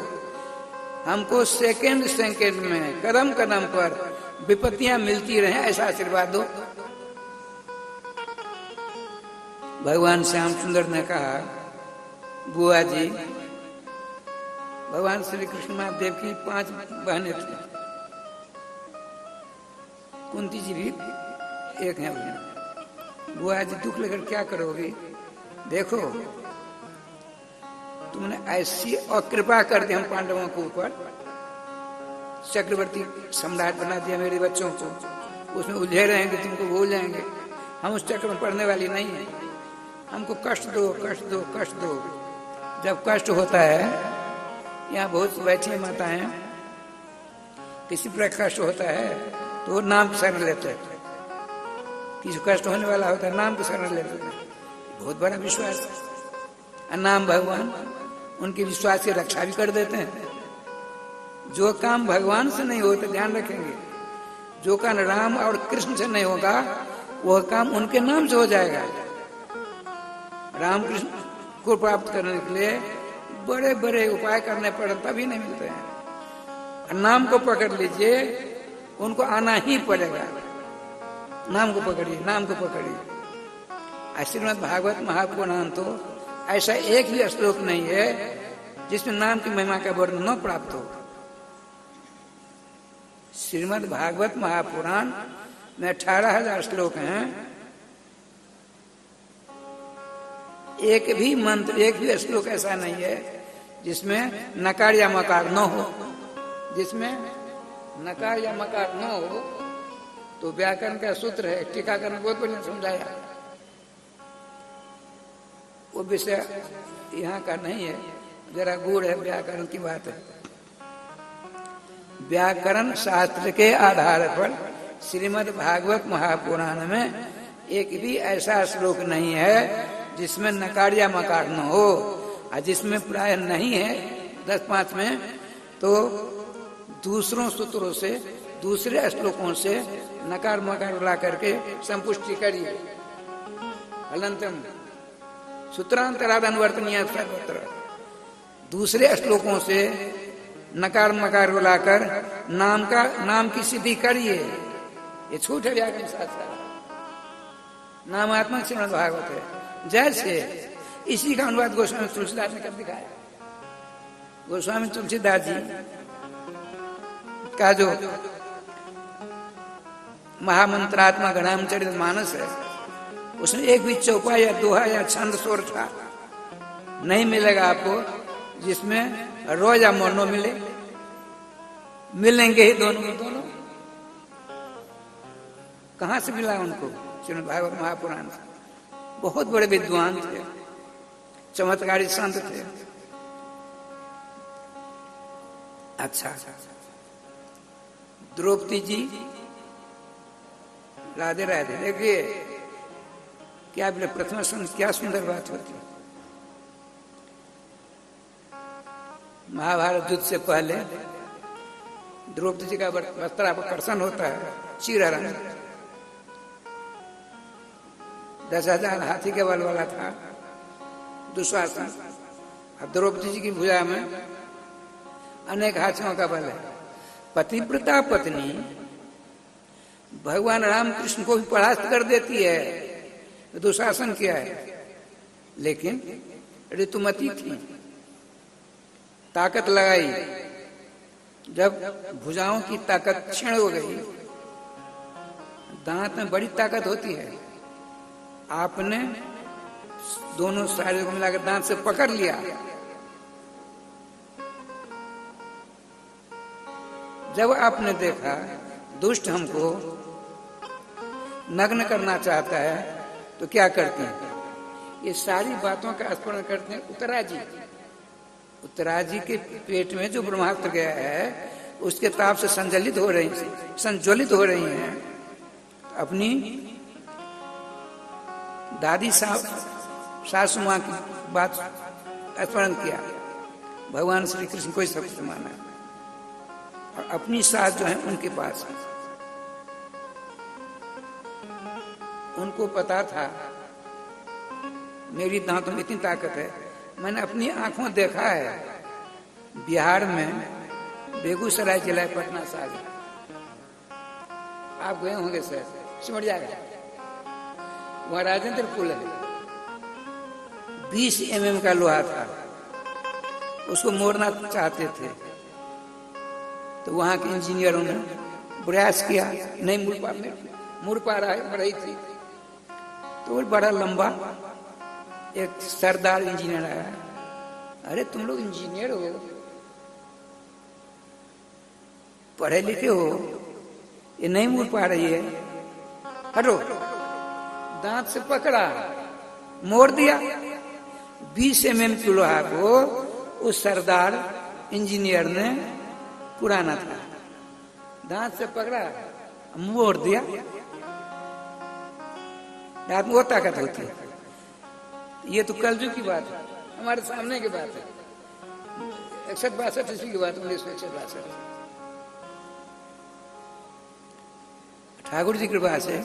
हमको सेकंड सेकंड में, कदम कदम पर विपत्तियां मिलती रहे, ऐसा आशीर्वाद दो। भगवान श्याम सुंदर ने कहा, बुआ जी, भगवान श्री कृष्ण महादेव की 5 बहनें थी, कुंती जी भी एक है। बुआ जी दुख लेकर क्या करोगी? देखो, तुमने ऐसी अकृपा कर दी हम पांडवों के ऊपर, चक्रवर्ती सम्राट बना दिया मेरे बच्चों को, उसमें उलझे रहेंगे, तुमको भूल जाएंगे। हम उस चक्र में पड़ने वाली नहीं है। हमको कष्ट दो, कष्ट दो, कष्ट दो। जब कष्ट होता है, यहाँ बहुत बैठी माता है, किसी प्रकार कष्ट होता है तो वो नाम की शरण लेते हैं। किसी कष्ट होने वाला होता है, नाम की शरण लेते हैं। बहुत बड़ा विश्वास है। नाम भगवान उनके विश्वास की रक्षा भी कर देते हैं। जो काम भगवान से नहीं होता, ध्यान रखेंगे, जो काम राम और कृष्ण से नहीं होगा, वह काम उनके नाम से हो जाएगा। राम कृष्ण को प्राप्त करने के लिए बड़े बड़े उपाय करने पड़े, तभी नहीं मिलते हैं। नाम को पकड़ लीजिए, उनको आना ही पड़ेगा। नाम को पकड़िए, नाम को पकड़िए। श्रीमद् भागवत महापुराण तो ऐसा एक भी श्लोक नहीं है जिसमें नाम की महिमा का वर्णन न प्राप्त हो। श्रीमद् भागवत महापुराण में 18,000 श्लोक हैं। एक भी मंत्र, एक भी श्लोक ऐसा नहीं है जिसमें नकार या मकार न हो। जिसमें नकार या मकार न हो तो व्याकरण का सूत्र है, टीकाकरण बहुत बढ़िया समझाया। वो विषय यहाँ का नहीं है, जरा गूढ़ है, व्याकरण की बात है। व्याकरण शास्त्र के आधार पर श्रीमद् भागवत महापुराण में एक भी ऐसा श्लोक नहीं है जिसमें नकार या मकार न हो। और जिसमें प्राय नहीं है 10-5 में, तो दूसरों सूत्रों से, दूसरे श्लोकों से नकार मकार ला करके संपुष्टि करिए। अलंतम सूत्रांतरादन वर्तनीय सर्वत्र। दूसरे श्लोकों से नकार मकार को लाकर नाम की सिद्धि करिए। ये छूट है व्याकरण शास्त्र, नामात्मक श्रीमद् भागवत है। जैसे इसी का अनुवाद गोस्वामी तुलसीदास ने कर दिखाया। गोस्वामी तुलसीदास जी का जो महामंत्रात्मक रामचरित मानस है, उसमें एक भी चौपा या दोहा या छंद स्वर था नहीं मिलेगा आपको जिसमें रोज या मोनो मिले। मिलेंगे ही दोनों के दोनों। कहां से मिला उनको? श्रीमद् भागवत महापुराण से। बहुत बड़े विद्वान थे, चमत्कारी संत थे। अच्छा, द्रौपदी जी, राधे राधे। देखिए क्या बोले, प्रथम क्या सुंदर बात होती। महाभारत युद्ध से पहले द्रौपदी जी का वस्त्रापकर्षण होता है, चिरहरण। 10,000 हाथी के बल वाला था दुशासन। अब द्रौपदी जी की भुजा में अनेक हाथियों का बल है। पतिव्रता पत्नी भगवान रामकृष्ण को भी परास्त कर देती है, तो दुशासन क्या है? लेकिन ऋतुमती थी, ताकत लगाई। जब भुजाओं की ताकत क्षीण हो गई, दांत में बड़ी ताकत होती है, आपने दोनों साइड को मिलाकर दांत से पकड़ लिया। जब आपने देखा दुष्ट हमको नग्न करना चाहता है, तो क्या करते हैं? ये सारी बातों का स्मरण करते हैं उत्तराजी। उत्तराजी के पेट में जो ब्रह्मास्त्र गया है, उसके ताप से संज्वलित हो रही हैं। अपनी दादी सासू माँ की बात स्मरण किया। भगवान श्री कृष्ण को ही सबसे माना, और अपनी सास जो है उनके पास। उनको पता था मेरी दांतों में इतनी ताकत है। मैंने अपनी आंखों देखा है, बिहार में बेगूसराय जिला पटना सागर, आप गए होंगे सर, सिमरिया गए, वहां राजेंद्र पुल है, 20 mm का लोहा था, उसको मोड़ना चाहते थे, तो वहां के इंजीनियरों ने प्रयास किया, नहीं मुड़ पा रही थी। तो बड़ा लंबा एक सरदार इंजीनियर आया। अरे तुम लोग इंजीनियर हो, पढ़े लिखे हो, ये नहीं मुड़ पा रही है, हटो। दांत से पकड़ा, मोड़ दिया। 20 mm की लोहा को उस सरदार इंजीनियर ने, पुराना था, दांत से पकड़ा, मोड़ दिया। दांत में वो ताकत होती है। ये तो कलयुग की बात है, हमारे सामने की बात है। 61-62 ईस्वी की बात, 1962। ठाकुर जी कृपा से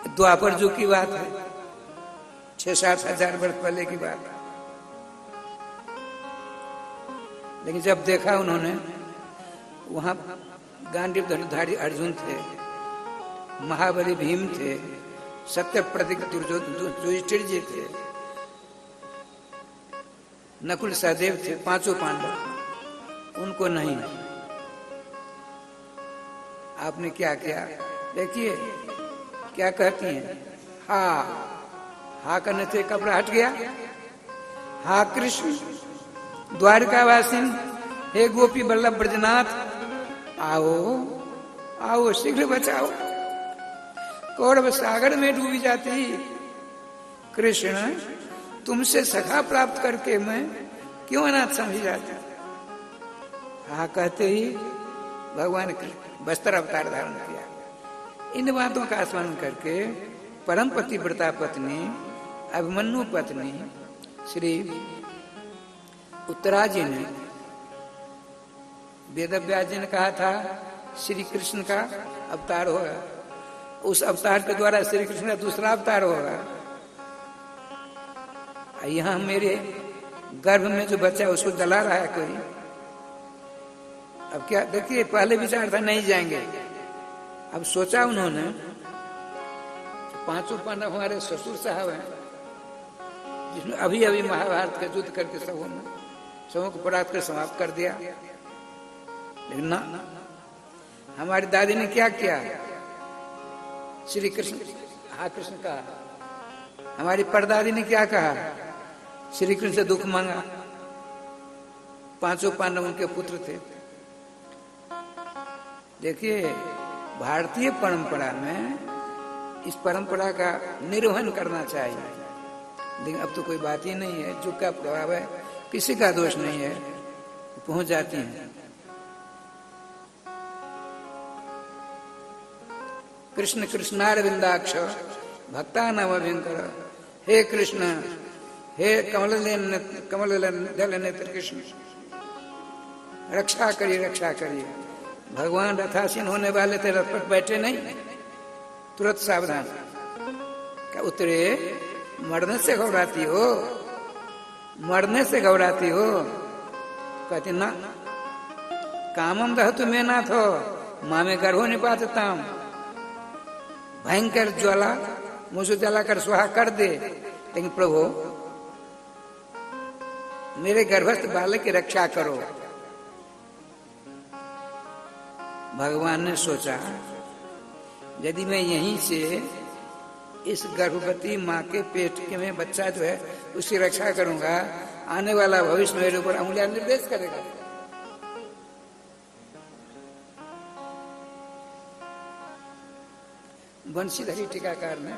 द्वापर युग की बात है, 6-7 हजार वर्ष पहले की बात है। लेकिन जब देखा उन्होंने, वहां गांडीव धनुधारी अर्जुन थे, महाबली भीम थे, सत्य प्रतीक युधिष्ठिर जी थे, नकुल सहदेव थे, 5 पांडव, उनको नहीं। आपने क्या किया? देखिए क्या कहती हैं, हा करने से कपड़ा हट गया। हा कृष्ण द्वारकावासिन, हे गोपी बल्लभ ब्रजनाथ, आओ आओ शीघ्र बचाओ। कौरव सागर में डूबी जाती कृष्ण, तुमसे सखा प्राप्त करके मैं क्यों अनाथ समझी जाता। हाँ कहते ही भगवान वस्त्र अवतार धारण किया। इन बातों का स्मरण करके परम पतिव्रता पत्नी, अभिमन्यु पत्नी श्री उत्तरा जी ने, वेदव्यास जी ने कहा था श्री कृष्ण का अवतार होगा, उस अवतार के द्वारा श्री कृष्ण का दूसरा अवतार होगा। यहाँ मेरे गर्भ में जो बच्चा है उसको जला रहा है कोई। अब क्या देखिए, पहले विचार था नहीं जाएंगे, अब सोचा उन्होंने, पांचों पांडव हमारे ससुर साहब हैं, जिसने अभी अभी महाभारत का युद्ध करके सबों को परास्त कर समाप्त कर दिया। लेकिन ना, हमारी दादी ने क्या किया? श्री कृष्ण, हाँ कृष्ण कहा। हमारी परदादी ने क्या कहा? श्री कृष्ण से दुख मांगा। पांचों पांडव उनके पुत्र थे। देखिए, भारतीय परंपरा में इस परंपरा का निर्वहन करना चाहिए, लेकिन अब तो कोई बात ही नहीं है। युग का प्रभाव है, किसी का दोष नहीं है, पहुंच जाती हैं। कृष्ण कृष्णारविंदाक्ष भक्ता नव भयंकर, हे कृष्ण, हे कमल दल नेत्र कृष्ण, रक्षा करिए, रक्षा करिए। भगवान रथासीन होने वाले थे, रथ पर बैठे नहीं, तुरंत सावधान। क्या उतरे? मरने से घबराती हो, मरने से घबराती हो? कहती ना, कामम रहतु में नाथ हो, माँ में गर्भो निपातताम। भयंकर ज्वाला मुझे जलाकर स्वाहा कर दे, लेकिन प्रभु मेरे गर्भस्थ बालक की रक्षा करो। भगवान ने सोचा, यदि मैं यहीं से इस गर्भवती माँ के पेट के में बच्चा जो है उसकी रक्षा करूंगा, आने वाला भविष्य मेरे ऊपर अंगुलियां निर्देश करेगा। बंशीधरी टीकाकार ने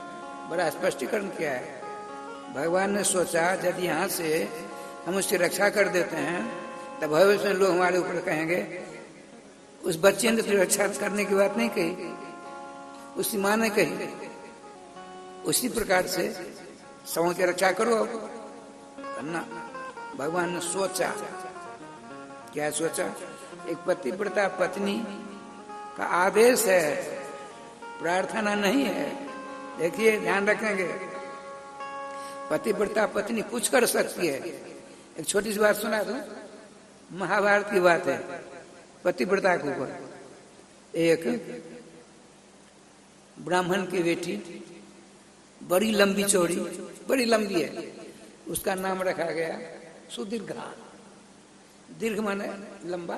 बड़ा स्पष्टीकरण किया है। भगवान ने सोचा, यदि यहाँ से हम उसकी रक्षा कर देते हैं तो भविष्य में लोग हमारे ऊपर कहेंगे, उस बच्चे ने तो रक्षा करने की बात नहीं कही, उसकी माँ ने कही। उसी प्रकार से सबों की रक्षा करो करना। भगवान ने सोचा, क्या सोचा? एक पतिव्रता पत्नी का आदेश है, प्रार्थना नहीं है। देखिए, ध्यान रखेंगे, पतिव्रता पत्नी कुछ कर सकती है। एक छोटी सी बात सुना दूं, महाभारत की बात है, पतिव्रता के ऊपर। एक ब्राह्मण की बेटी, बड़ी लंबी चौड़ी, बड़ी लंबी है, उसका नाम रखा गया सुदीर्घा। दीर्घ माने लंबा,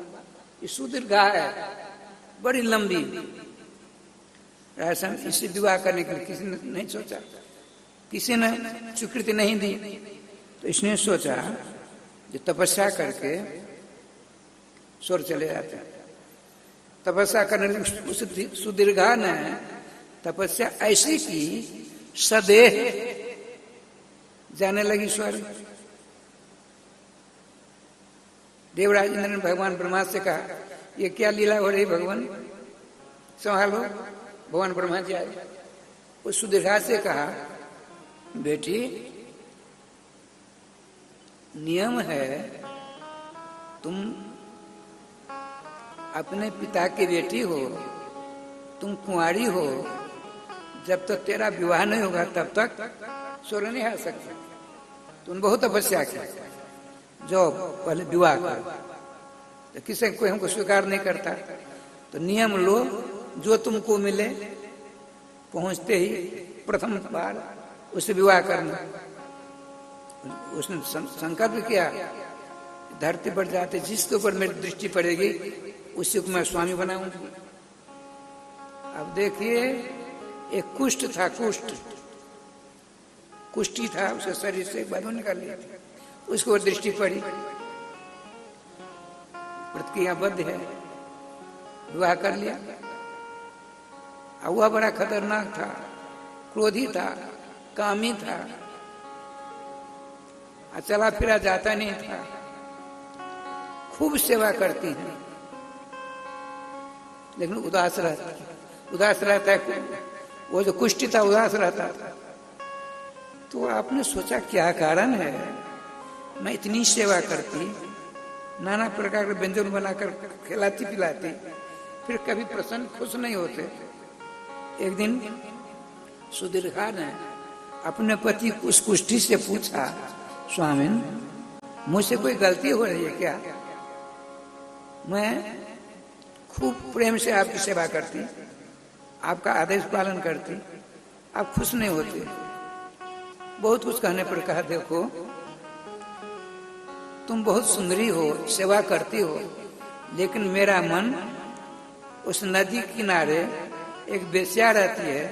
ये सुदीर्घा है, बड़ी लंबी। ऐसा इससे विवाह करने के लिए किसी ने नहीं सोचा, किसी ने स्वीकृति नहीं दी। तो इसने सोचा जो तपस्या करके स्वर्ग चले जाते हैं। तपस्या करने उस सुदीर्घा ने तपस्या ऐसी की, सदेह जाने लगी स्वर्ग। देवराज इंद्र ने भगवान ब्रह्मा से कहा, ये क्या लीला हो रही भगवान, संभालो। भगवान ब्रह्मा जी आए, उस सुदीर्घा से कहा, बेटी नियम है, तुम अपने पिता की बेटी हो, तुम कुंवारी हो, जब तक तेरा विवाह नहीं होगा तब तक स्वर्ग नहीं आ सकते। तुम बहुत तपस्या की, जो पहले विवाह करो। तो किसी कोई हमको स्वीकार नहीं करता, तो नियम लो, जो तुमको मिले पहुंचते ही प्रथम बार उससे विवाह करना। उसने संकल्प किया, धरती पर जाते जिसके ऊपर मेरी दृष्टि पड़ेगी उसी को मैं स्वामी बनाऊंगी। अब देखिए, एक कुष्ठ था, कुष्ठी था, उसके शरीर से बालों निकाल लिया था, उसको दृष्टि पड़ी, प्रतिज्ञाबद्ध है, विवाह कर लिया। अब वह बड़ा खतरनाक था, क्रोधी था, कामी था, चला फिरा जाता नहीं था, खूब सेवा करती है, लेकिन उदास रहता है। वो जो कुष्ठी था उदास रहता था। तो आपने सोचा क्या कारण है, मैं इतनी सेवा करती, नाना प्रकार के व्यंजन बनाकर खिलाती पिलाती, फिर कभी प्रसन्न खुश नहीं होते। एक दिन सुदीर्घा ने अपने पति उस कुष्ठी से पूछा, स्वामी मुझसे कोई गलती हो रही है क्या? मैं खूब प्रेम से आपकी सेवा करती, आपका आदेश पालन करती, आप खुश नहीं होते। बहुत कुछ कहने पर कहा, देखो तुम बहुत सुंदरी हो, सेवा करती हो, लेकिन मेरा मन उस नदी किनारे एक बेश्या रहती है,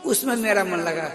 उसमें मेरा मन लगा।